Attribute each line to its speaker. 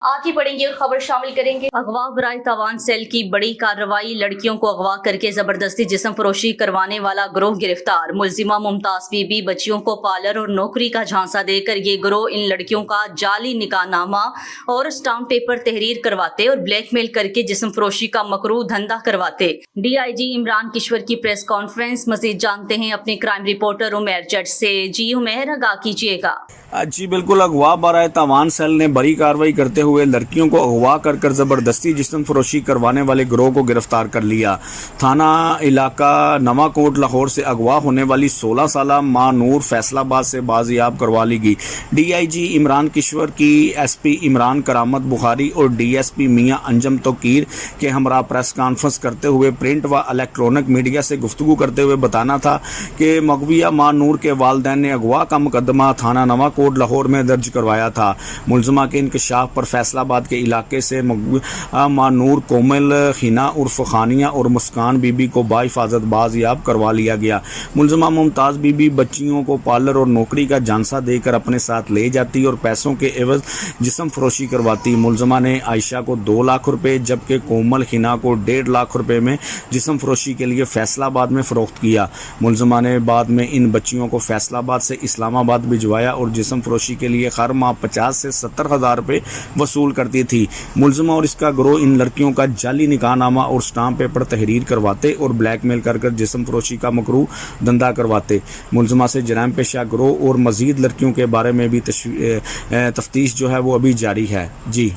Speaker 1: آگے بڑھیں گے اور خبر شامل کریں گے۔ اغوا برائے تاوان سیل کی بڑی کارروائی، لڑکیوں کو اغوا کر کے زبردستی جسم فروشی کروانے والا گروہ گرفتار۔ ملزمہ ممتاز بی بی بچیوں کو پارلر اور نوکری کا جھانسا دے کر یہ گروہ ان لڑکیوں کا جعلی نکاح نامہ اور اسٹامپ پیپر تحریر کرواتے اور بلیک میل کر کے جسم فروشی کا مکروہ دھندا کرواتے۔ ڈی آئی جی عمران کشور کی پریس کانفرنس۔ مزید جانتے ہیں اپنے کرائم رپورٹر عمیر جٹ سے۔ جی عمیر، آگاہ کیجیے گا۔
Speaker 2: جی بالکل، اغوا برائے تاوان سیل نے بڑی کارروائی کرتے ہوئے لڑکیوں کو اغوا کر زبردستی جسم فروشی کروانے والے گروہ کو گرفتار کر لیا۔ تھانہ علاقہ نواں کوٹ لاہور سے اغوا ہونے والی 16 سالہ ماں نور فیصل آباد سے بازیاب کروا لی گئی۔ ڈی آئی جی عمران کشور کی ایس پی عمران کرامت بخاری اور ڈی ایس پی میاں انجم توقیر کے ہمراہ پریس کانفرنس کرتے ہوئے پرنٹ و الیکٹرانک میڈیا سے گفتگو کرتے ہوئے بتانا تھا کہ مغویہ ماں نور کے والدین نے اغوا کا مقدمہ تھانہ نواں کوٹ لاہور میں درج کروایا تھا۔ ملزمہ کے انکشاف پر فیصل آباد کے علاقے سے مغویہ ماں نور کومل خینا عرف خانیہ اور مسکان بی بی کو بحفاظت بازیاب کروا لیا گیا۔ ملزمہ ممتاز بی بی بچیوں کو پارلر اور نوکری کا جھانسا دے کر اپنے ساتھ لے جاتی اور پیسوں کے عوض جسم فروشی کرواتی۔ ملزمہ نے عائشہ کو 2 لاکھ روپے جبکہ کومل خینا کو 1.5 لاکھ روپے میں جسم فروشی کے لیے فیصل آباد میں فروخت کیا۔ ملزمہ نے بعد میں ان بچیوں کو فیصل آباد سے اسلام آباد بھجوایا اور جسم فروشی کے لیے ہر ماہ 50 سے 70 ہزار روپے وصول کرتی تھی۔ ملزمہ اور اس کا گروہ ان لڑکیوں کا جعلی نکاح نامہ اور اسٹامپ پیپر تحریر کرواتے اور بلیک میل کر جسم فروشی کا مکروہ دھندا کرواتے۔ ملزمہ سے جرائم پیشہ گروہ اور مزید لڑکیوں کے بارے میں بھی تفتیش جو ہے وہ ابھی جاری ہے۔ جی